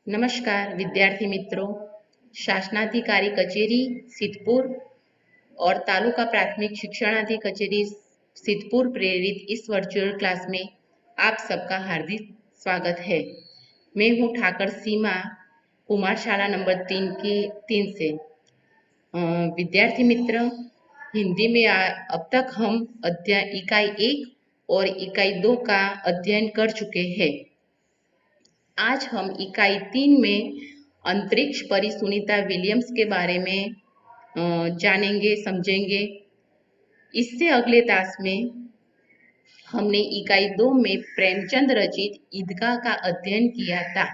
नमस्कार विद्यार्थी मित्रों। शासनाधिकारी कचेरी सिद्धपुर और तालुका प्राथमिक शिक्षणाधिकारी कचेरी सिद्धपुर प्रेरित इस वर्चुअल क्लास में आप सबका हार्दिक स्वागत है। मैं हूँ ठाकर सीमा, कुमार शाला नंबर 3 से। विद्यार्थी मित्र, हिंदी में अब तक हम अध्याय इकाई 1 और इकाई 2 का अध्ययन कर चुके हैं। आज हम इकाई 3 में अंतरिक्ष परी सुनीता विलियम्स के बारे में जानेंगे, समझेंगे। इससे अगले क्लास में हमने इकाई 2 में प्रेमचंद रचित ईदगाह का अध्ययन किया था।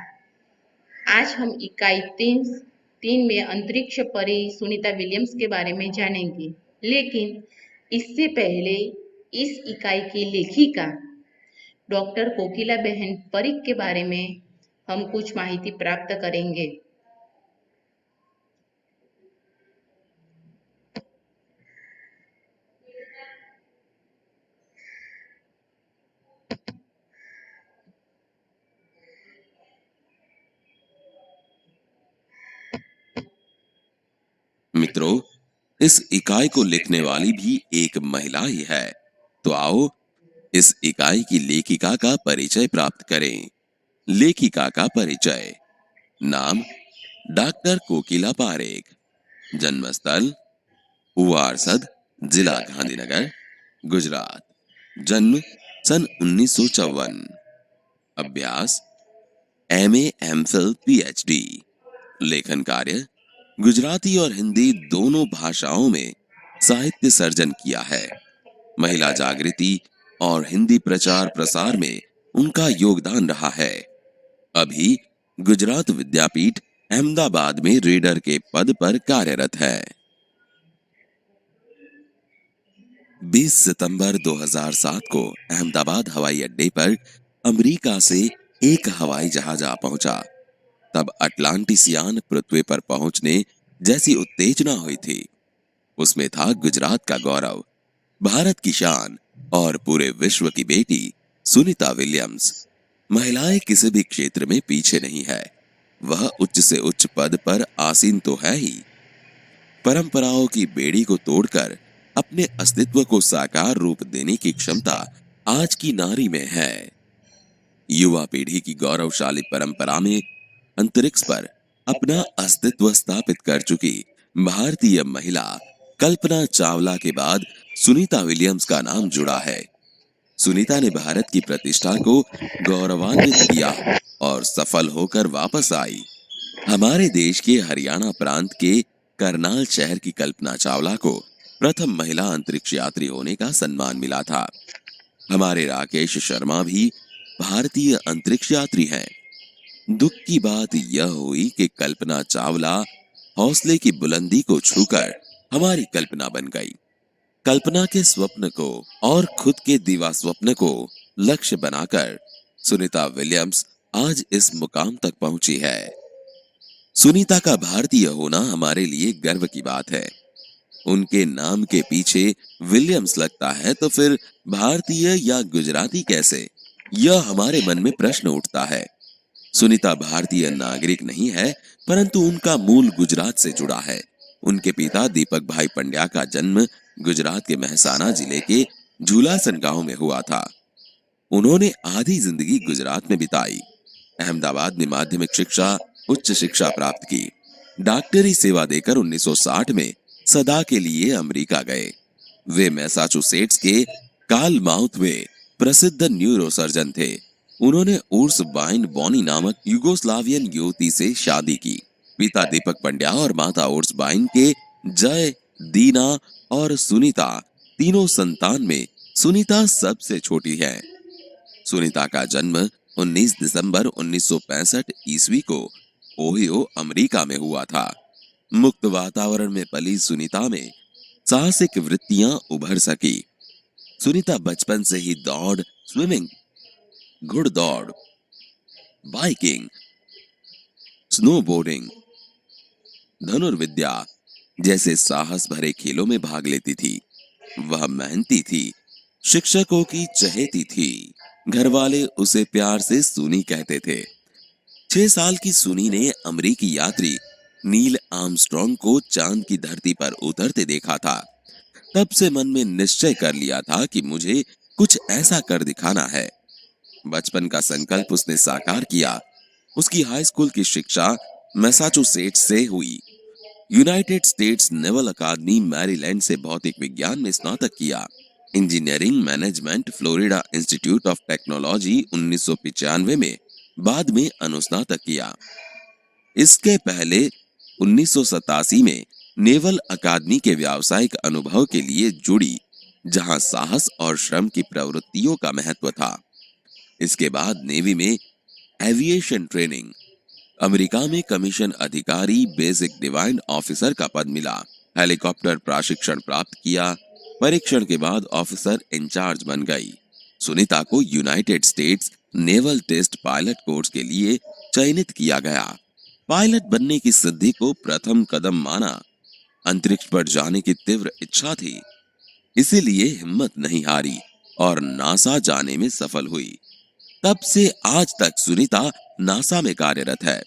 आज हम इकाई 3 में अंतरिक्ष परी सुनीता विलियम्स के बारे में जानेंगे, लेकिन इससे पहले इस इकाई की लेखिका डॉक्टर कोकिला बहन परिक के बारे में हम कुछ माहिती प्राप्त करेंगे। मित्रों, इस इकाई को लिखने वाली भी एक महिला ही है। तो आओ इस इकाई की लेखिका का परिचय प्राप्त करें। लेखिका का परिचय। नाम डॉक्टर कोकिला पारेख। जन्मस्थल उवारसद, जिला गांधीनगर, गुजरात। जन्म सन 1954। अभ्यास MA MPhil PhD। लेखन कार्य गुजराती और हिंदी दोनों भाषाओं में साहित्य सर्जन किया है। महिला जागृति और हिंदी प्रचार प्रसार में उनका योगदान रहा है। अभी गुजरात विद्यापीठ अहमदाबाद में रीडर के पद पर कार्यरत है। 20 सितंबर 2007 को अहमदाबाद हवाई अड्डे पर अमेरिका से एक हवाई जहाज आ पहुंचा। तब अटलांटिसियान पृथ्वी पर पहुंचने जैसी उत्तेजना हुई थी। उसमें था गुजरात का गौरव, भारत की शान और पूरे विश्व की बेटी सुनीता विलियम्स। महिलाएं किसी भी क्षेत्र में पीछे नहीं है। वह उच्च से उच्च पद पर आसीन तो है ही, परंपराओं की बेड़ी को तोड़कर अपने अस्तित्व को साकार रूप देने की क्षमता आज की नारी में है। युवा पीढ़ी की गौरवशाली परंपरा में अंतरिक्ष पर अपना अस्तित्व स्थापित कर चुकी भारतीय महिला कल्पना चावला के बाद सुनीता विलियम्स का नाम जुड़ा है। सुनीता ने भारत की प्रतिष्ठा को गौरवान्वित किया और सफल होकर वापस आई। हमारे देश के हरियाणा प्रांत के करनाल शहर की कल्पना चावला को प्रथम महिला अंतरिक्ष यात्री होने का सम्मान मिला था। हमारे राकेश शर्मा भी भारतीय अंतरिक्ष यात्री हैं। दुख की बात यह हुई कि कल्पना चावला हौसले की बुलंदी को छूकर हमारी कल्पना बन गई। कल्पना के स्वप्न को और खुद के दीवा स्वप्न को लक्ष्य बनाकर सुनीता विलियम्स आज इस मुकाम तक पहुंची है। सुनीता का भारतीय होना हमारे लिए गर्व की बात है। उनके नाम के पीछे विलियम्स लगता है तो फिर भारतीय या गुजराती कैसे? यह हमारे मन में प्रश्न उठता है। सुनीता भारतीय नागरिक नहीं है, परंतु उनका मूल गुजरात से जुड़ा है। उनके पिता दीपक भाई पंड्या का जन्म गुजरात के महसाना जिले के झूलासन गांव में हुआ था। उन्होंने आधी जिंदगी गुजरात में बिताई। अहमदाबाद में माध्यमिक शिक्षा, उच्च शिक्षा प्राप्त की। डॉक्टरी सेवा देकर 1960 में सदा के लिए अमेरिका गए। वे मैसाचुसेट्स के कार्लमाउथ में प्रसिद्ध न्यूरोसर्जन थे। उन्होंने उर्स बाइन बॉनी नामक युगोस्लावियन युवती से शादी की। पिता दीपक पंड्या और माता उर्स बाइन के जय, दीना और सुनीता तीनों संतान में सुनीता सबसे छोटी है। सुनीता का जन्म 19 दिसंबर 1965 ईस्वी को ओहियो, अमेरिका में हुआ था। मुक्त वातावरण में पली सुनीता में साहसिक वृत्तियां उभर सकी। सुनीता बचपन से ही दौड़, स्विमिंग, घुड़दौड़, बाइकिंग, स्नोबोर्डिंग, धनुर्विद्या जैसे साहस भरे खेलों में भाग लेती थी। वह मेहनती थी, शिक्षकों की चहेती थी। घर वाले उसे प्यार से सुनी कहते थे। 6 साल की सुनी ने अमेरिकी यात्री नील आर्मस्ट्रॉन्ग को चांद की धरती पर उतरते देखा था। तब से मन में निश्चय कर लिया था कि मुझे कुछ ऐसा कर दिखाना है। बचपन का संकल्प उसने साकार किया। उसकी हाई स्कूल की शिक्षा मैसाचुसेट्स से हुई। यूनाइटेड स्टेट्स नेवल अकादमी मैरीलैंड से भौतिक विज्ञान में स्नातक किया। Engineering management Florida institute of technology 1995 में बाद में अनुस्नातक किया। इसके पहले 1987 में नेवल अकादमी के व्यावसायिक अनुभव के लिए जुड़ी, जहां साहस और श्रम की प्रवृत्तियों का महत्व था। इसके बाद नेवी में एविएशन ट्रेनिंग, अमेरिका में कमीशन अधिकारी बेसिक डिवाइन ऑफिसर का पद मिला। हेलीकॉप्टर प्रशिक्षण प्राप्त किया। परीक्षण के बाद ऑफिसर इंचार्ज बन गई। सुनीता को United States naval test pilot course के लिए चयनित किया गया। पायलट बनने की सिद्धि को प्रथम कदम माना। अंतरिक्ष पर जाने की तीव्र इच्छा थी, इसीलिए हिम्मत नहीं हारी और नासा जाने में सफल हुई। तब से आज तक सुनीता नासा में कार्यरत है।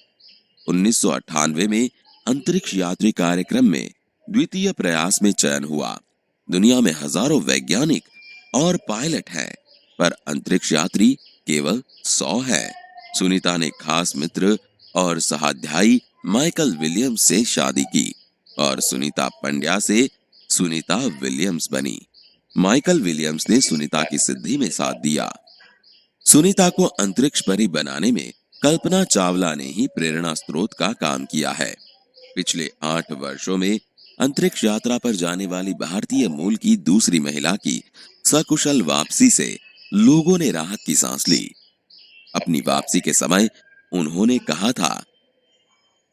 1998 में अंतरिक्ष यात्री कार्यक्रम में द्वितीय प्रयास में चयन हुआ। दुनिया में हजारों वैज्ञानिक और पायलट हैं, पर अंतरिक्ष यात्री केवल 100 हैं। सुनीता ने खास मित्र और सहाध्यायी माइकल विलियम्स से शादी की और सुनीता पंड्या से सुनीता विलियम्स बनी। माइकल विलियम्स ने सुनीता की सिद्धि में साथ दिया। सुनीता को अंतरिक्ष परी बनाने में कल्पना चावला ने ही प्रेरणा स्रोत का काम किया है। पिछले 8 वर्षों में अंतरिक्ष यात्रा पर जाने वाली भारतीय मूल की दूसरी महिला की सकुशल वापसी से लोगों ने राहत की सांस ली। अपनी वापसी के समय उन्होंने कहा था,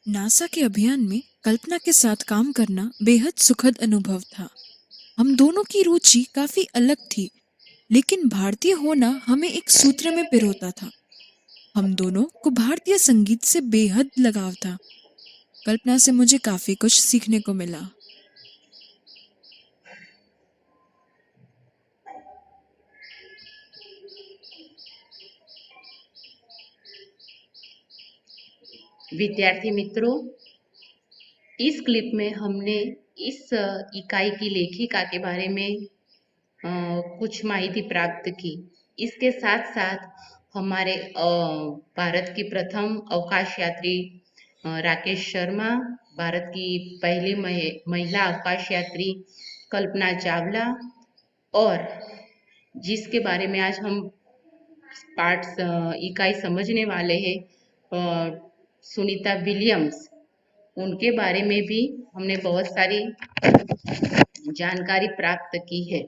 नासा के अभियान में कल्पना के साथ काम करना बेहद सुखद अनुभव था। हम दोनों की रुचि काफी अलग थी, लेकिन भारतीय होना हमें एक सूत्र में पिरोता था। हम दोनों को भारतीय संगीत से बेहद लगाव था। कल्पना से मुझे काफी कुछ सीखने को मिला। विद्यार्थी मित्रों, इस क्लिप में हमने इस इकाई की लेखिका के बारे में कुछ माहिती प्राप्त की। इसके साथ साथ हमारे भारत की प्रथम अवकाश यात्री राकेश शर्मा, भारत की पहली महिला अवकाश यात्री कल्पना चावला, और जिसके बारे में आज हम इकाई समझने वाले हैं, सुनीता विलियम्स, उनके बारे में भी हमने बहुत सारी जानकारी प्राप्त की है।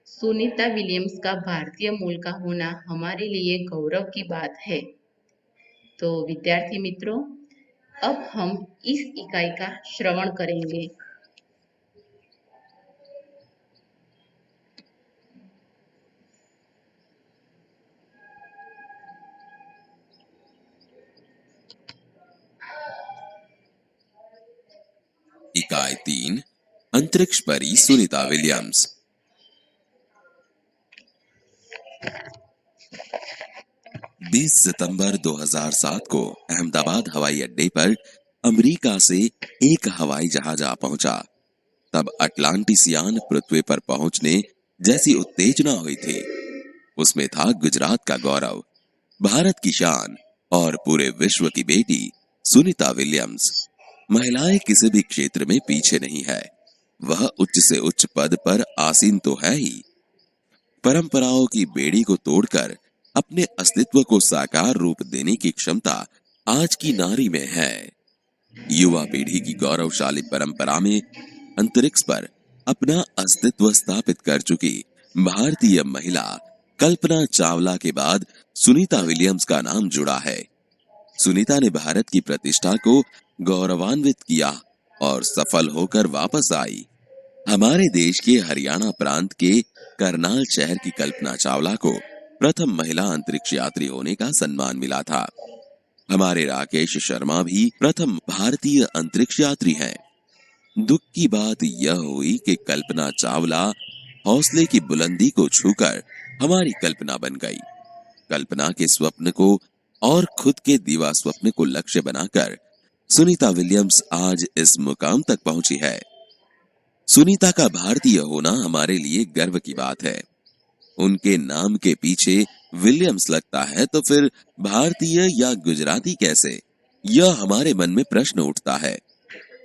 सुनीता विलियम्स का भारतीय मूल का होना हमारे लिए गौरव की बात है। तो विद्यार्थी मित्रों, अब हम इस इकाई का श्रवण करेंगे। इकाई 3, अंतरिक्ष परी सुनीता विलियम्स। बीस सितंबर 2007 को अहमदाबाद हवाई अड्डे पर अमेरिका से एक हवाई जहाज आ पहुंचा। तब अटलांटिसियान पृथ्वी पर पहुंचने जैसी उत्तेजना हुई थी। उसमें था गुजरात का गौरव, भारत की शान और पूरे विश्व की बेटी सुनीता विलियम्स। महिलाएं किसी भी क्षेत्र में पीछे नहीं है। वह उच्च से उच्च पद पर आसीन तो है ही, परंपराओं की बेड़ी को तोड़कर अपने अस्तित्व को साकार रूप देने की क्षमता आज की नारी में है। युवा पीढ़ी की गौरवशाली परंपरा में अंतरिक्ष पर अपना अस्तित्व स्थापित कर चुकी भारतीय महिला कल्पना चावला के बाद सुनीता विलियम्स का नाम जुड़ा है। सुनीता ने भारत की प्रतिष्ठा को गौरवान्वित किया और सफल होकर वापस आई। हमारे देश के हरियाणा प्रांत के करनाल शहर की कल्पना चावला को प्रथम महिला अंतरिक्ष यात्री होने का सम्मान मिला था। हमारे राकेश शर्मा भी प्रथम भारतीय अंतरिक्ष यात्री हैं। दुख की बात यह हुई कि कल्पना चावला हौसले की बुलंदी को छूकर हमारी कल्पना बन गई। कल्पना के स्वप्न को और खुद के दीवा स्वप्न को लक्ष्य बनाकर सुनीता विलियम्स आज इस मुकाम तक पहुंची है। सुनीता का भारतीय होना हमारे लिए गर्व की बात है। उनके नाम के पीछे विलियम्स लगता है तो फिर भारतीय या गुजराती कैसे? यह हमारे मन में प्रश्न उठता है।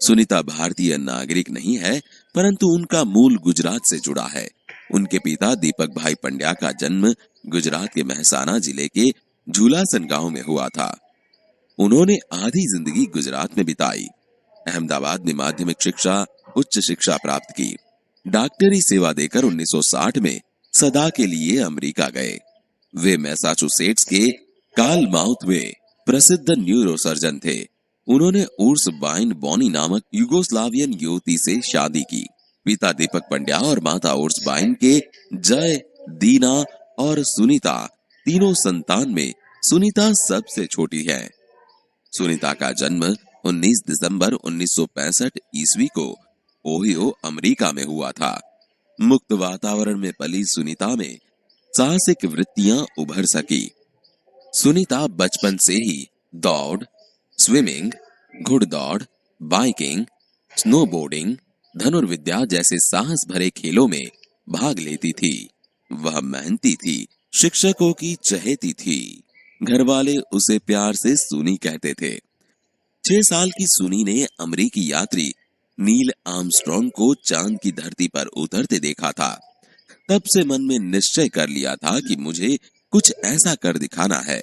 सुनीता भारतीय नागरिक नहीं है, परंतु उनका मूल गुजरात से जुड़ा है। उनके पिता दीपक भाई पंड्या का जन्म गुजरात के महसाना जिले के झूलासन गांव में हुआ था। उन्होंने आधी जिंदगी गुजरात में बिताई। अहमदाबाद में माध्यमिक शिक्षा, उच्च शिक्षा प्राप्त की। डॉक्टरी सेवा देकर 1960 में सदा के लिए अमेरिका गए। वे मैसाचुसेट्स के कार्लमाउथ में प्रसिद्ध न्यूरोसर्जन थे। उन्होंने उर्स बाइन बॉनी नामक युगोस्लावियन युवती से शादी की। पिता दीपक पंड्या और माता उर्स बाइन के जय, दीना और सुनीता तीनों संतान में सुनीता सबसे छोटी है। सुनीता का जन्म 19 दिसंबर 1965 ईस्वी को ओहियो, अमेरिका में हुआ था। मुक्त वातावरण में पली सुनीता में साहसिक वृत्तियां उभर सकी। सुनीता बचपन से ही दौड़, स्विमिंग, घुड़दौड़, बाइकिंग, स्नोबोर्डिंग, धनुर्विद्या जैसे साहस भरे खेलों में भाग लेती थी। वह मेहनती थी, शिक्षकों की चहेती थी। घर वाले उसे प्यार से सुनी कहते थे। 6 साल की सुनी ने अमेरिकी यात्री नील आर्मस्ट्रॉन्ग को चांद की धरती पर उतरते देखा था। तब से मन में निश्चय कर लिया था कि मुझे कुछ ऐसा कर दिखाना है।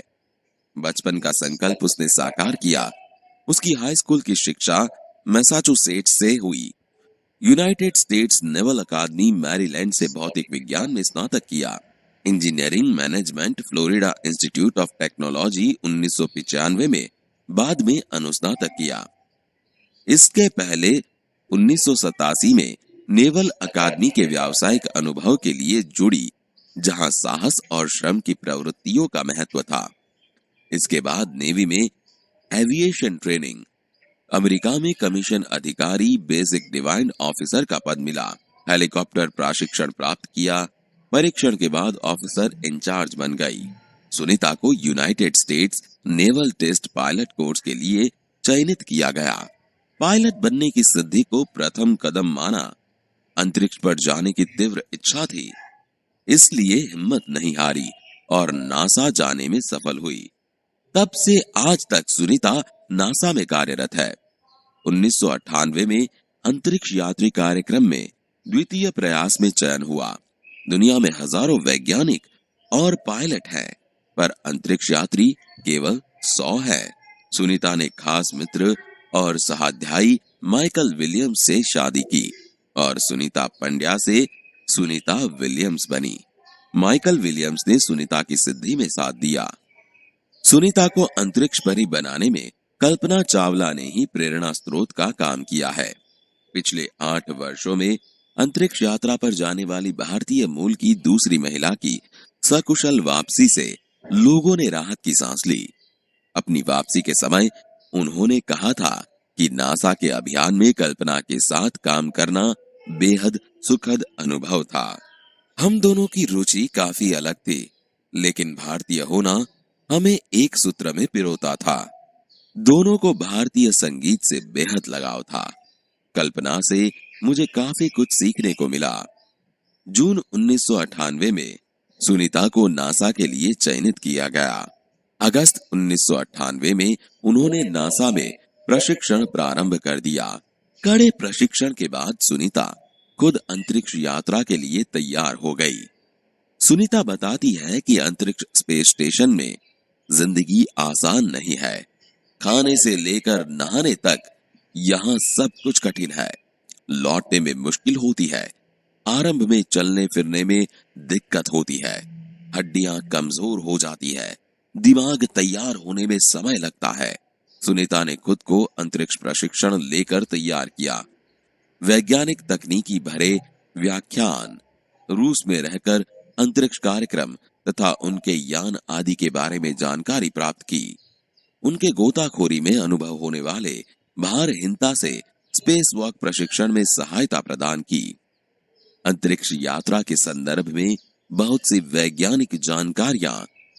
बचपन का संकल्प उसने साकार किया। उसकी हाई स्कूल की शिक्षा मैसाचुसेट्स से हुई। यूनाइटेड स्टेट्स नेवल अकादमी मैरीलैंड से भौतिक विज्ञान में स्नातक किया। Engineering management Florida institute of technology 1995 में बाद में अनुस्नातक किया। इसके पहले 1987 में नेवल अकादमी के व्यावसायिक अनुभव के लिए जुड़ी, जहां साहस और श्रम की प्रवृत्तियों का महत्व था। इसके बाद नेवी में एविएशन ट्रेनिंग, अमेरिका में कमीशन अधिकारी बेसिक डिवाइन ऑफिसर का पद मिला। हेलीकॉप्टर प्रशिक्षण प्राप्त किया। परीक्षण के बाद ऑफिसर इंचार्ज बन गई। सुनीता को United States naval test pilot course के लिए चयनित किया गया। पायलट बनने की सिद्धि को प्रथम कदम माना। अंतरिक्ष पर जाने की तीव्र इच्छा थी, इसलिए हिम्मत नहीं हारी और नासा जाने में सफल हुई। तब से आज तक सुनीता नासा में कार्यरत है। 1998 में अंतरिक्ष यात्री कार्यक्रम में द्वितीय प्रयास में चयन हुआ। दुनिया में हजारों वैज्ञानिक और पायलट हैं, पर अंतरिक्ष यात्री केवल 100 हैं। सुनीता ने खास मित्र और सहाध्यायी माइकल विलियम्स से शादी की और सुनीता पंड्या से सुनीता विलियम्स बनी। माइकल विलियम्स ने सुनीता की सिद्धि में साथ दिया। सुनीता को अंतरिक्ष परी बनाने में कल्पना चावला ने ही प्रेरणा स्रोत का काम किया है। पिछले 8 वर्षों में अंतरिक्ष यात्रा पर जाने वाली भारतीय मूल की दूसरी महिला की सकुशल वापसी से लोगों ने राहत की सांस ली। अपनी वापसी के समय उन्होंने कहा था कि नासा के अभियान में कल्पना के साथ काम करना बेहद सुखद अनुभव था। हम दोनों की रुचि काफी अलग थी, लेकिन भारतीय होना हमें एक सूत्र में पिरोता था। दोनों को भारतीय संगीत से बेहद लगाव था। कल्पना से मुझे काफी कुछ सीखने को मिला। जून 1998 में सुनीता को नासा के लिए चयनित किया गया। अगस्त 1998 में उन्होंने नासा में प्रशिक्षण प्रारंभ कर दिया। कड़े प्रशिक्षण के बाद सुनीता खुद अंतरिक्ष यात्रा के लिए तैयार हो गई। सुनीता बताती है कि अंतरिक्ष स्पेस स्टेशन में जिंदगी आसान नहीं है। खाने से लेकर नहाने तक यहाँ सब कुछ कठिन है। लौटने में मुश्किल होती है। आरंभ में चलने फिरने में दिक्कत होती है। हड्डियां कमजोर हो जाती है। दिमाग तैयार होने में समय लगता है। सुनीता ने खुद को अंतरिक्ष प्रशिक्षण लेकर तैयार किया। वैज्ञानिक तकनीकी भरे व्याख्यान, रूस में रहकर अंतरिक्ष कार्यक्रम तथा उनके यान आदि के बारे में जानकारी प्राप्त की। उनके गोताखोरी में अनुभव होने वाले भारहीनता से स्पेस वॉक प्रशिक्षण में सहायता प्रदान की। अंतरिक्ष यात्रा के संदर्भ में बहुत सी वैज्ञानिक जानकारियां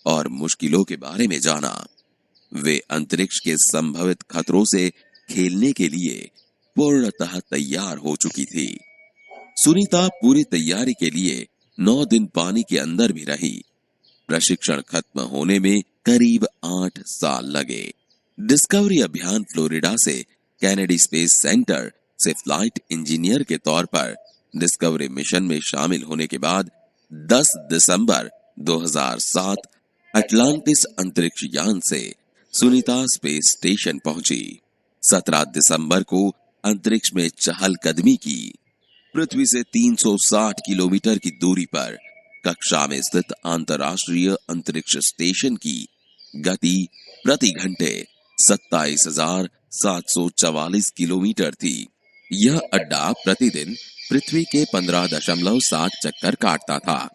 और मुश्किलों के बारे में जाना। वे अंतरिक्ष के संभवित खतरों से खेलने के लिए पूर्णतः तैयार हो चुकी थी। सुनीता पूरी तैयारी के लिए 9 दिन पानी के अंदर भी रही। प्रशिक्षण खत्म होने में करीब 8 साल लगे। डिस्कवरी अभियान फ्लोरिडा से कैनेडी स्पेस सेंटर से फ्लाइट इंजीनियर के तौर पर डिस्कवरी मिशन में शामिल होने के बाद 10 दिसंबर 2007 अटलांटिस अंतरिक्ष यान से सुनीता स्पेस स्टेशन पहुंची। 17 दिसंबर को अंतरिक्ष में चहलकदमी की। पृथ्वी से 360 किलोमीटर की दूरी पर कक्षा में स्थित अंतर्राष्ट्रीय अंतरिक्ष स्टेशन की गति प्रति घंटे 27,744 किलोमीटर थी। यह अड्डा प्रतिदिन पृथ्वी के 15.7 चक्कर काटता था,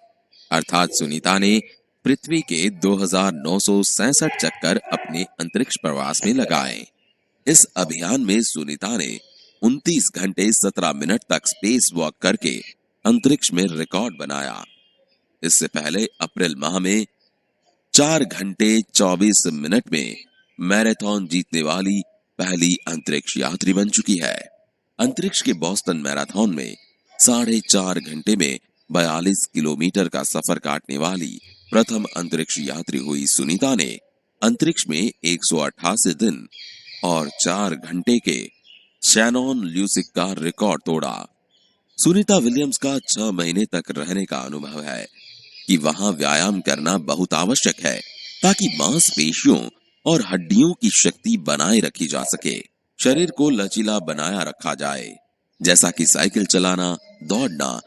अर्थात सुनीता ने पृथ्वी के 2,967 चक्कर अपने अंतरिक्ष प्रवास में लगाए। इस अभियान में सुनीता ने 29 घंटे 17 मिनट तक स्पेस वॉक करके अंतरिक्ष में रिकॉर्ड बनाया। इससे पहले अप्रैल माह में 4 घंटे 24 मिनट में मैराथन जीतने वाली पहली अंतरिक्ष यात्री बन चुकी है। अंतरिक्ष के बोस्टन मैराथन में 4.5 घंटे में 42 किलोमीटर का सफर काटने वाली प्रथम अंतरिक्ष यात्री हुई सुनीता ने अंतरिक्ष में 188 दिन और 4 घंटे के शैनॉन ल्यूसिक का रिकॉर्ड तोड़ा। सुनीता विलियम्स का 6 महीने तक रहने का अनुभव है कि वहां व्यायाम करना बहुत आवश्यक है ताकि मांसपेशियों और हड्डियों की शक्ति बनाए रखी जा सके, शरीर को लचीला बनाया रखा जाए, जैसा कि साइकिल चलाना, दौड़ना,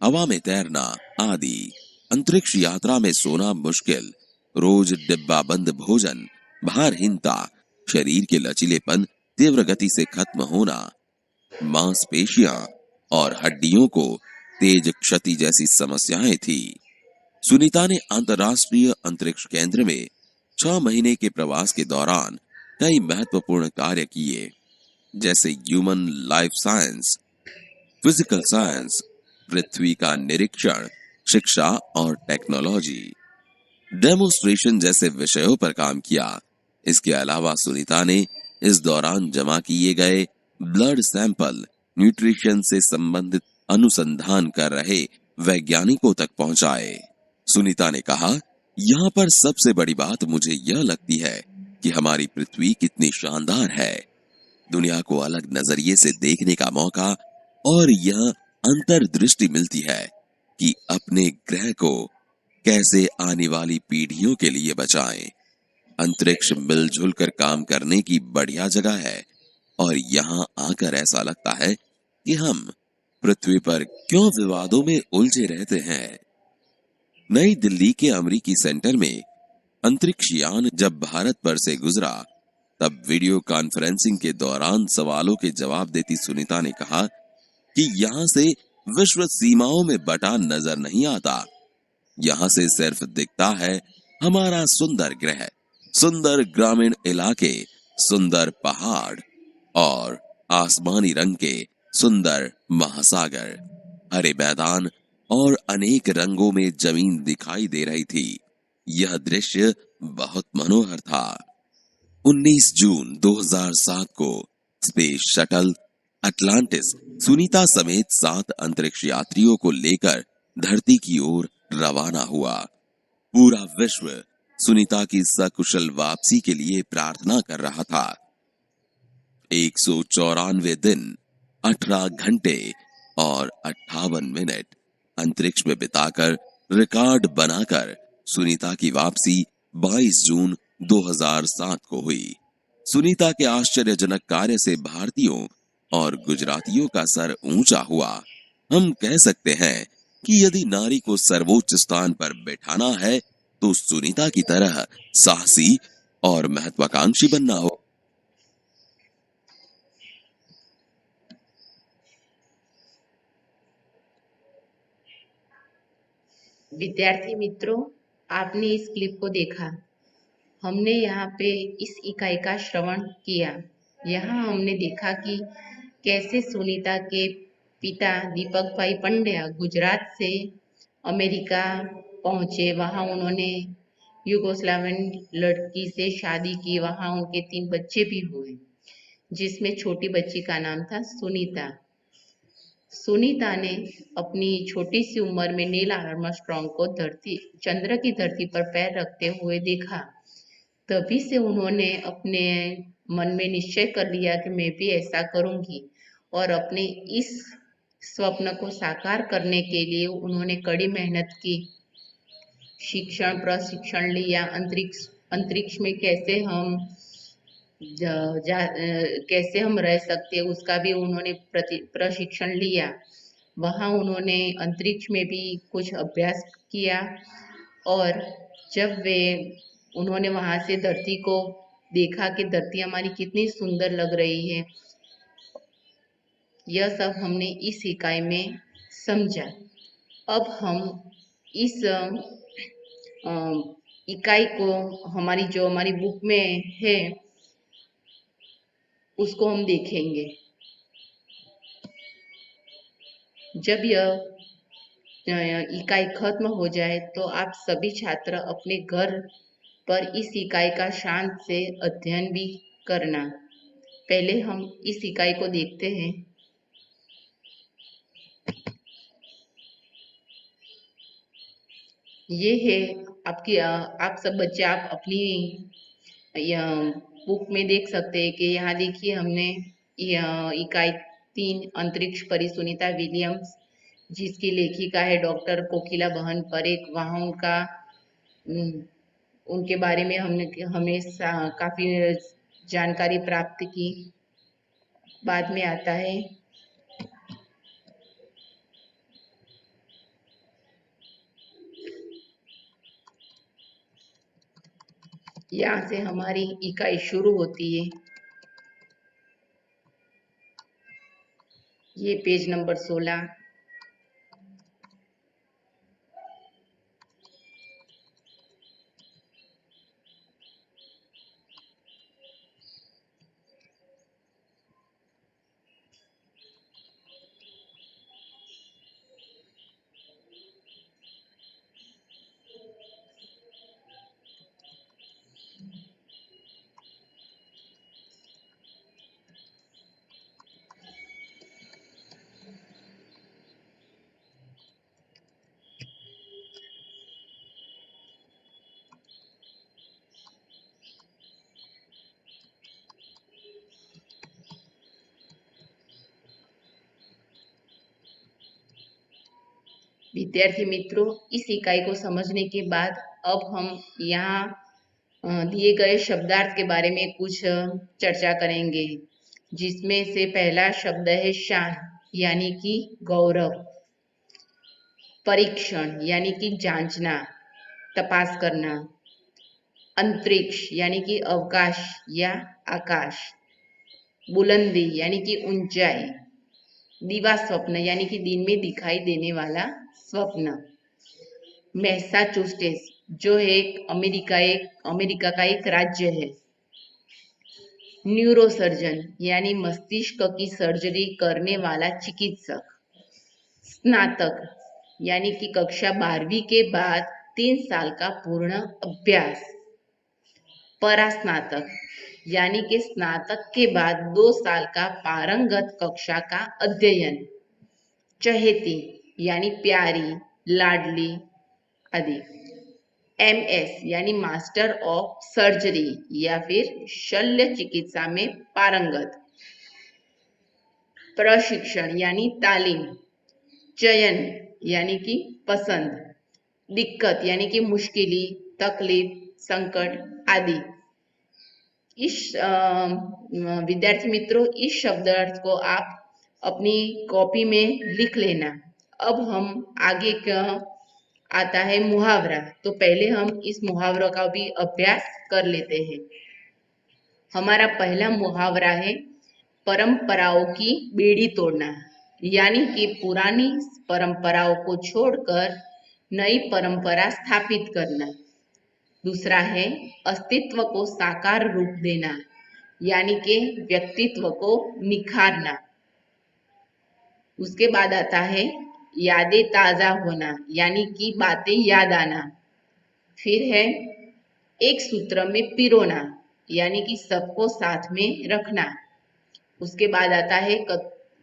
हवा में तैरना आदि। अंतरिक्ष यात्रा में सोना मुश्किल, रोज डिब्बा बंद भोजन, भारहीनता, शरीर के लचीलेपन तीव्र गति से खत्म होना, मांसपेशियां और हड्डियों को तेज क्षति जैसी समस्याएं थी। सुनीता ने अंतर्राष्ट्रीय अंतरिक्ष केंद्र में 6 महीने के प्रवास के दौरान कई महत्वपूर्ण कार्य किए, जैसे human life science, physical science, पृथ्वी का निरीक्षण, शिक्षा और टेक्नोलॉजी, डेमोन्स्ट्रेशन जैसे विषयों पर काम किया। इसके अलावा सुनीता ने इस दौरान जमा किए गए ब्लड सैंपल न्यूट्रिशन से संबंधित अनुसंधान कर रहे वैज्ञानिकों तक पहुंचाए। सुनीता ने कहा, यहाँ पर सबसे बड़ी बात मुझे यह लगती है कि हमारी पृथ्वी कितनी शानदार है। दुनिया को अलग नजरिए से देखने का मौका और यह अंतर्दृष्टि मिलती है कि अपने ग्रह को कैसे आने वाली पीढ़ियों के लिए बचाएं। अंतरिक्ष मिलजुल कर काम करने की बढ़िया जगह है और यहाँ आकर ऐसा लगता है कि हम पृथ्वी पर क्यों विवादों में उलझे रहते हैं। नई दिल्ली के अमेरिकी सेंटर में अंतरिक्ष यान जब भारत पर से गुजरा, तब वीडियो कॉन्फ्रेंसिंग के दौरान सवालों के जवाब देती सुनीता ने कहा कि यहाँ से विश्व सीमाओं में बटा नजर नहीं आता। यहाँ से सिर्फ दिखता है हमारा सुंदर ग्रह, सुंदर ग्रामीण इलाके, सुंदर पहाड़ और आसमानी रंग के सुंदर महासागर, हरे मैदान और अनेक रंगों में जमीन दिखाई दे रही थी। यह दृश्य बहुत मनोहर था। 19 जून 2007 को स्पेस शटल अटलांटिस सुनीता समेत 7 अंतरिक्ष यात्रियों को लेकर धरती की ओर रवाना हुआ। पूरा विश्व सुनीता की सकुशल वापसी के लिए प्रार्थना कर रहा था। 194 दिन, 18 घंटे और 58 मिनट अंतरिक्ष में बिताकर रिकॉर्ड बनाकर सुनीता की वापसी 22 जून 2007 को हुई। सुनीता के आश्चर्यजनक कार्य से भारतीयों और गुजरातियों का सर ऊंचा हुआ। हम कह सकते हैं कि यदि नारी को सर्वोच्च स्थान पर बैठाना है तो सुनीता की तरह साहसी और महत्वाकांक्षी बनना हो। विद्यार्थी मित्रों, आपने इस क्लिप को देखा। हमने यहाँ पे इस इकाई का श्रवण किया। यहाँ हमने देखा कि कैसे सुनीता के पिता दीपक भाई पंड्या गुजरात से अमेरिका पहुंचे। वहाँ उन्होंने युगोस्लावियन लड़की से शादी की। वहां उनके 3 बच्चे भी हुए, जिसमें छोटी बच्ची का नाम था सुनीता। सुनीता ने अपनी छोटी सी उम्र में नील आर्मस्ट्रॉन्ग को चंद्र की धरती पर पैर रखते हुए देखा। तभी से उन्होंने अपने मन में निश्चय कर लिया कि मैं भी ऐसा करूंगी, और अपने इस स्वप्न को साकार करने के लिए उन्होंने कड़ी मेहनत की। शिक्षण प्रशिक्षण लिया, अंतरिक्ष अंतरिक्ष में कैसे हम रह सकते हैं उसका भी उन्होंने प्रशिक्षण लिया। वहाँ उन्होंने अंतरिक्ष में भी कुछ अभ्यास किया, और जब उन्होंने वहाँ से धरती को देखा कि धरती हमारी कितनी सुंदर लग रही है, यह सब हमने इस इकाई में समझा। अब हम इस इकाई को हमारी बुक में है उसको हम देखेंगे। जब यह इकाई खत्म हो जाए तो आप सभी छात्र अपने घर पर इस इकाई का शांत से अध्ययन भी करना। पहले हम इस इकाई को देखते हैं। ये है आप सब बच्चे, आप अपनी बुक में देख सकते हैं कि यहाँ देखिए हमने इकाई 3 अंतरिक्ष परी सुनीता विलियम्स, जिसकी लेखिका है डॉक्टर कोकिला बहन परेख, वहाँ उनके बारे में हमें काफी जानकारी प्राप्त की। बाद में आता है यहाँ से हमारी इकाई शुरू होती है। ये पेज नंबर 16। विद्यार्थी मित्रों, इस इकाई को समझने के बाद अब हम यहाँ दिए गए शब्दार्थ के बारे में कुछ चर्चा करेंगे, जिसमें से पहला शब्द है शान, यानी कि गौरव। परीक्षण यानी कि जांचना, तपास करना। अंतरिक्ष यानी कि अवकाश या आकाश। बुलंदी यानी कि ऊंचाई। दिवा स्वप्न यानी कि दिन में दिखाई देने वाला स्वप्न। मैसाचुसेट्स जो अमेरिका का एक राज्य है। न्यूरोसर्जन यानी मस्तिष्क की सर्जरी करने वाला चिकित्सक। स्नातक यानी कि कक्षा 12वीं के बाद 3 साल का पूर्ण अभ्यास। परास्नातक यानी कि स्नातक के बाद 2 साल का पारंगत कक्षा का अध्ययन। चहेती यानी प्यारी, लाडली आदि। MS यानी मास्टर ऑफ सर्जरी या फिर शल्य चिकित्सा में पारंगत। प्रशिक्षण यानी तालीम। चयन यानी कि पसंद। दिक्कत यानी कि मुश्किली, तकलीफ, संकट आदि। विद्यार्थी मित्रों, इस शब्दार्थ को आप अपनी कॉपी में लिख लेना। अब हम आगे का आता है मुहावरा, तो पहले हम इस मुहावरों का भी अभ्यास कर लेते हैं। हमारा पहला मुहावरा है परंपराओं की बेड़ी तोड़ना, यानी कि पुरानी परंपराओं को छोड़कर नई परंपरा स्थापित करना। दूसरा है अस्तित्व को साकार रूप देना, यानी कि व्यक्तित्व को निखारना। उसके बाद आता है यादें ताजा होना, यानी कि बातें याद आना। फिर है एक सूत्र में पिरोना यानी कि सबको साथ में रखना। उसके बाद आता है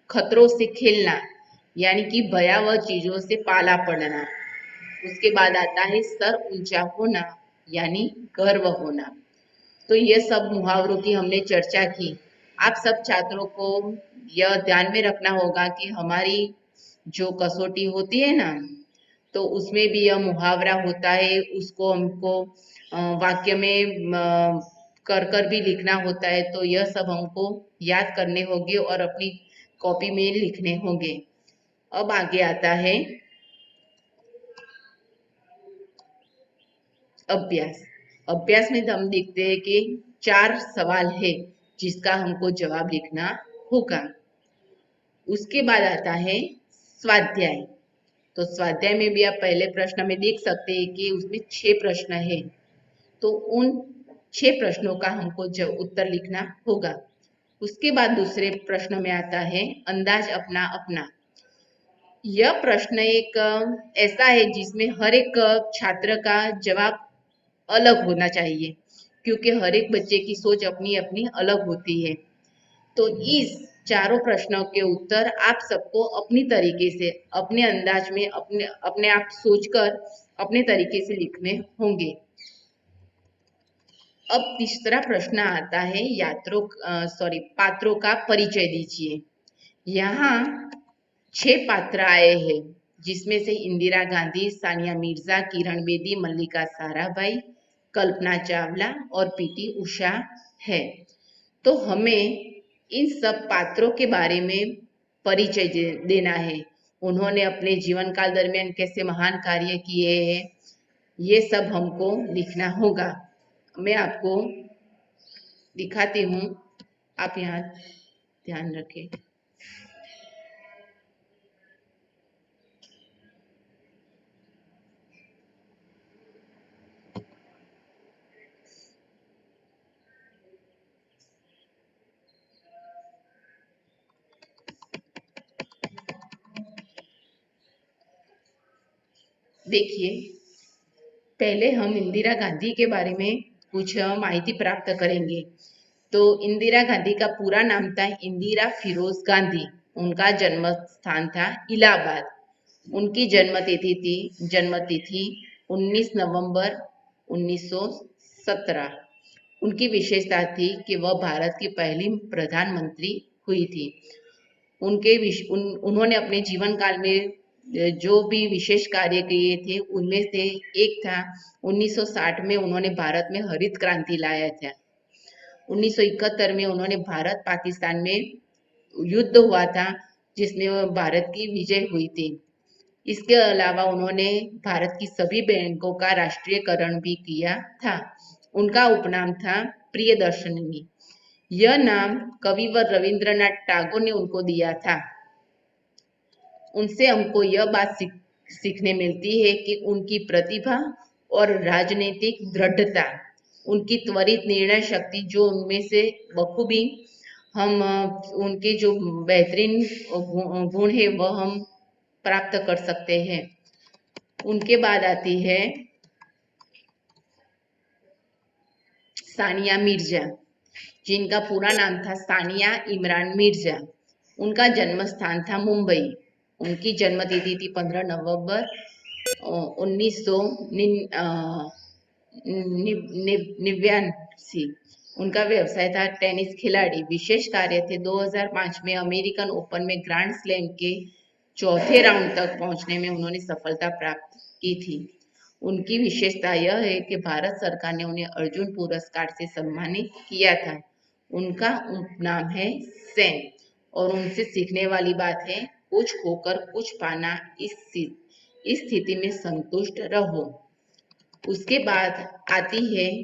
खतरों से खेलना यानी कि भयावह चीजों से पाला पड़ना। उसके बाद आता है सर ऊंचा होना यानी गर्व होना। तो ये सब मुहावरों की हमने चर्चा की। आप सब छात्रों को यह ध्यान में रखना होगा कि हमारी जो कसौटी होती है ना, तो उसमें भी यह मुहावरा होता है, उसको हमको वाक्य में कर कर भी लिखना होता है। तो यह सब हमको याद करने होंगे और अपनी कॉपी में लिखने होंगे। अब आगे आता है अभ्यास। अभ्यास में हम देखते हैं कि 4 सवाल है जिसका हमको जवाब लिखना होगा। उसके बाद आता है स्वाध्याय। तो स्वाध्याय में भी आप पहले प्रश्न में देख सकते हैं कि उसमें 6 प्रश्न है। तो उन 6 प्रश्नों का हमको उत्तर लिखना होगा। उसके बाद दूसरे प्रश्न में आता है अंदाज अपना अपना। यह प्रश्न एक ऐसा है जिसमें हर एक छात्र का जवाब अलग होना चाहिए, क्योंकि हर एक बच्चे की सोच अपनी अपनी अलग होती है। तो इस चारों प्रश्नों के उत्तर आप सबको अपनी तरीके से, अपने अंदाज में, अपने अपने आप सोचकर अपने तरीके से लिखने होंगे। अब तीसरा प्रश्न आता है पात्रों का परिचय दीजिए। यहाँ 6 पात्र आए हैं, जिसमें से इंदिरा गांधी, सानिया मिर्जा, किरण बेदी, मल्लिका साराभाई, कल्पना चावला और पीटी उषा है। तो हमें इन सब पात्रों के बारे में परिचय देना है। उन्होंने अपने जीवन काल दरमियान कैसे महान कार्य किए हैं, ये सब हमको लिखना होगा। मैं आपको दिखाती हूँ, आप यहाँ ध्यान रखें। देखिए, पहले हम इंदिरा गांधी के बारे में कुछ माहिती प्राप्त करेंगे। तो इंदिरा गांधी का पूरा नाम था इंदिरा फिरोज गांधी। उनका जन्म स्थान था इलाहाबाद। उनकी जन्म तिथि 19 नवंबर 1917। उनकी विशेषता थी कि वह भारत की पहली प्रधानमंत्री हुई थी। उन्होंने अपने जीवन काल में जो भी विशेष कार्य किए थे, उनमें से एक था 1960 में उन्होंने भारत में हरित क्रांति लाया था। 1971 में उन्होंने भारत पाकिस्तान में युद्ध हुआ था, जिसमें भारत की विजय हुई थी। इसके अलावा उन्होंने भारत की सभी बैंकों का राष्ट्रीयकरण भी किया था। उनका उपनाम था प्रियदर्शनी। यह नाम कविवर रविंद्रनाथ टैगोर ने उनको दिया था। उनसे हमको यह बात सीखने मिलती है कि उनकी प्रतिभा और राजनीतिक दृढ़ता, उनकी त्वरित निर्णय शक्ति, जो उनमें से बखूबी हम उनके जो बेहतरीन गुण है वह हम प्राप्त कर सकते हैं। उनके बाद आती है सानिया मिर्जा, जिनका पूरा नाम था सानिया इमरान मिर्जा। उनका जन्म स्थान था मुंबई। उनकी जन्म तिथि थी 15 नवंबर 1989। उनका व्यवसाय था टेनिस खिलाड़ी। विशेष कार्य थे 2005 में अमेरिकन ओपन में ग्रैंड स्लैम के चौथे राउंड तक पहुंचने में उन्होंने सफलता प्राप्त की थी। उनकी विशेषता यह है कि भारत सरकार ने उन्हें अर्जुन पुरस्कार से सम्मानित किया था। उनका उपनाम है सेन। और उनसे सीखने वाली बात है, कुछ खोकर कुछ पाना, इस स्थिति में संतुष्ट रहो। उसके बाद आती है,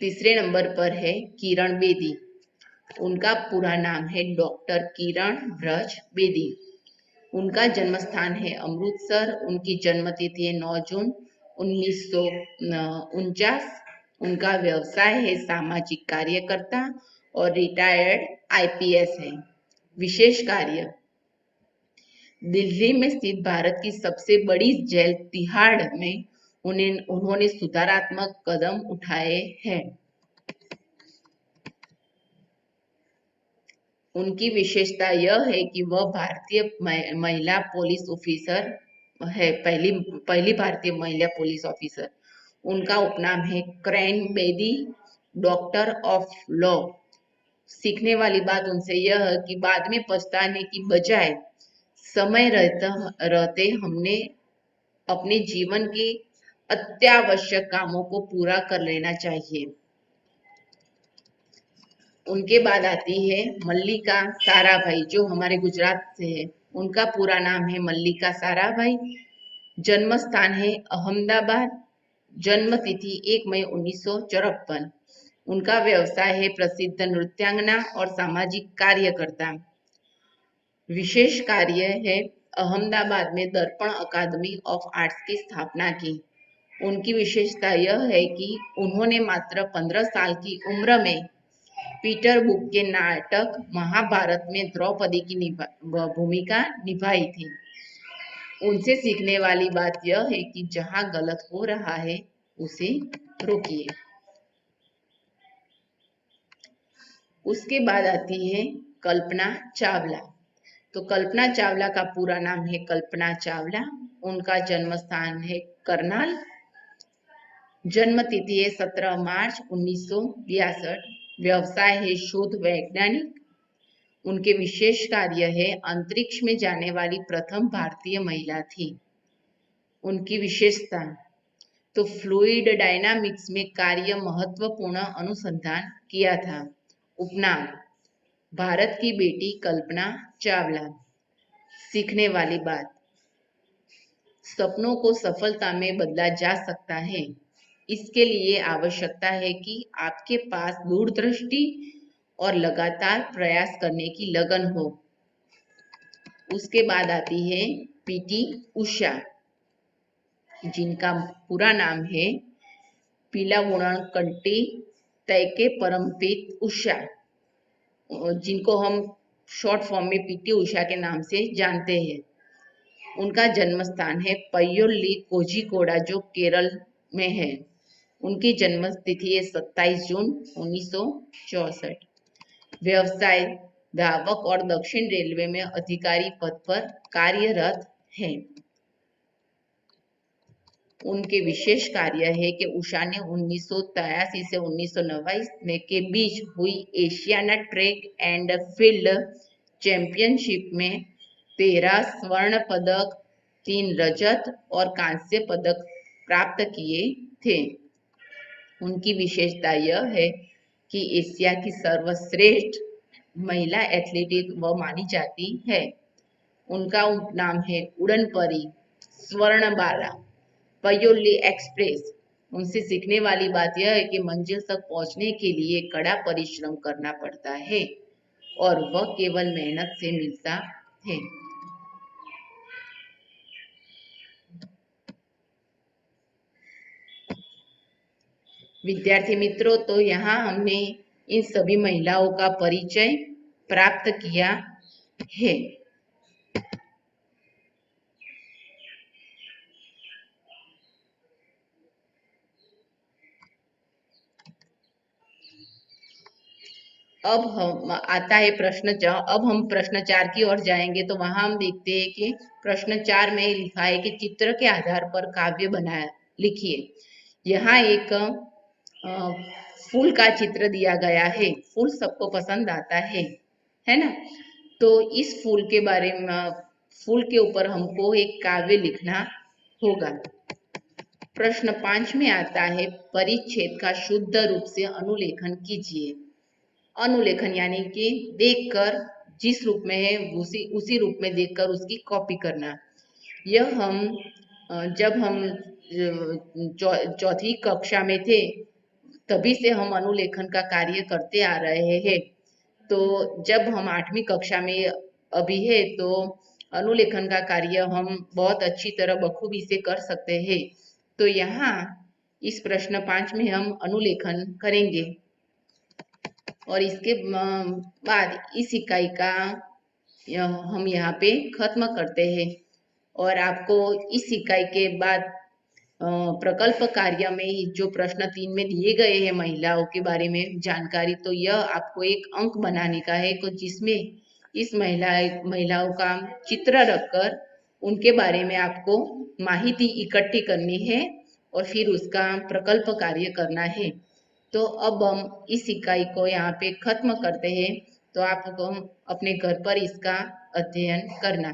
तीसरे नंबर पर है किरण बेदी। उनका पूरा नाम है डॉक्टर किरण ब्रज बेदी। उनका जन्म स्थान है अमृतसर। उनकी जन्म तिथि है 9 जून 1949। उनका व्यवसाय है सामाजिक कार्यकर्ता और रिटायर्ड आईपीएस है। विशेष कार्य, दिल्ली में स्थित भारत की सबसे बड़ी जेल तिहाड़ में उन्होंने सुधारात्मक कदम उठाए हैं। उनकी विशेषता यह है कि वह भारतीय महिला पुलिस ऑफिसर है, पहली भारतीय महिला पुलिस ऑफिसर। उनका उपनाम है crane Bedi, doctor of law. सीखने वाली बात उनसे यह है कि बाद में पछताने की बजाय समय रहते हमने अपने जीवन के अत्यावश्यक कामों को पूरा कर लेना चाहिए। उनके बाद आती है मल्लिका साराभाई, जो हमारे गुजरात से है। उनका पूरा नाम है मल्लिका साराभाई। जन्म स्थान है अहमदाबाद। जन्म तिथि 1 मई 1954। उनका व्यवसाय है प्रसिद्ध नृत्यांगना और सामाजिक कार्यकर्ता। विशेष कार्य है अहमदाबाद में दर्पण अकादमी ऑफ आर्ट्स की स्थापना की। उनकी विशेषता यह है कि उन्होंने मात्र 15 साल की उम्र में पीटर बुक के नाटक महाभारत में द्रौपदी की भूमिका निभाई थी। उनसे सीखने वाली बात यह है कि जहां गलत हो रहा है उसे रोकिए। उसके बाद आती है कल्पना चावला। तो कल्पना चावला का पूरा नाम है कल्पना चावला। उनका जन्म स्थान है करनाल। जन्म तिथि है 17 मार्च 1962। व्यवसाय है शोध वैज्ञानिक। उनके विशेष कार्य है अंतरिक्ष में जाने वाली प्रथम भारतीय महिला थी। उनकी विशेषता तो फ्लूइड डायनामिक्स में कार्य महत्वपूर्ण अनुसंधान किया था। उपनाम भारत की बेटी कल्पना चावला। सीखने वाली बात, सपनों को सफलता में बदला जा सकता है। इसके लिए आवश्यकता है कि आपके पास दूरदृष्टि और लगातार प्रयास करने की लगन हो। उसके बाद आती है पीटी उषा, जिनका पूरा नाम है पीलावुणन कंटी तैके परमपीत उषा, जिनको हम शॉर्ट फॉर्म में पीटी उषा के नाम से जानते हैं। उनका जन्म स्थान है पय्योली कोझिकोड, जो केरल में है। उनकी जन्म तिथि है 27 जून 1964। व्यवसाय धावक और दक्षिण रेलवे में अधिकारी पद पर कार्यरत हैं। उनके विशेष कार्य है कि उषा ने 1983 से 1990 के बीच हुई Ashiana track and field championship में 13 स्वर्ण पदक, 3 रजत और कांस्य पदक प्राप्त किए थे। उनकी विशेषता यह है कि एशिया की सर्वश्रेष्ठ महिला एथलीट वह मानी जाती है। उनका उपनाम है उड़न परी, स्वर्णबाला, पय्योली एक्सप्रेस। उनसे सीखने वाली बात यह है कि मंजिल तक पहुंचने के लिए कड़ा परिश्रम करना पड़ता है और वह केवल मेहनत से मिलता है। विद्यार्थी मित्रों, तो यहाँ हमने इन सभी महिलाओं का परिचय प्राप्त किया है। अब हम आता है प्रश्न 4। अब हम प्रश्न 4 की ओर जाएंगे। तो वहां हम देखते हैं कि प्रश्न 4 में लिखा है कि चित्र के आधार पर काव्य बनाया लिखिए। यहाँ एक फूल का चित्र दिया गया है। फूल सबको पसंद आता है ना। तो इस फूल के बारे में, फूल के ऊपर हमको एक काव्य लिखना होगा। प्रश्न 5 में आता है परिच्छेद का शुद्ध रूप से अनुलेखन कीजिए। अनुलेखन यानी कि देखकर जिस रूप में है उसी रूप में देखकर उसकी कॉपी करना। यह हम जब हम चौथी कक्षा में थे तभी से हम अनुलेखन का कार्य करते आ रहे हैं। तो जब हम 8वीं कक्षा में अभी है तो अनुलेखन का कार्य हम बहुत अच्छी तरह बखूबी से कर सकते हैं। तो यहाँ इस प्रश्न 5 में हम अनुलेखन करेंगे और इसके बाद इस इकाई का हम यहाँ पे खत्म करते हैं। और आपको इस इकाई के बाद प्रकल्प कार्य में जो प्रश्न 3 में दिए गए हैं महिलाओं के बारे में जानकारी, तो यह आपको एक अंक बनाने का है जिसमें इस महिलाओं का चित्र रखकर उनके बारे में आपको माहिती इकट्ठी करनी है और फिर उसका प्रकल्प कार्य करना है। तो अब हम इस इकाई को यहाँ पे खत्म करते हैं। तो आप अपने घर पर इसका अध्ययन करना।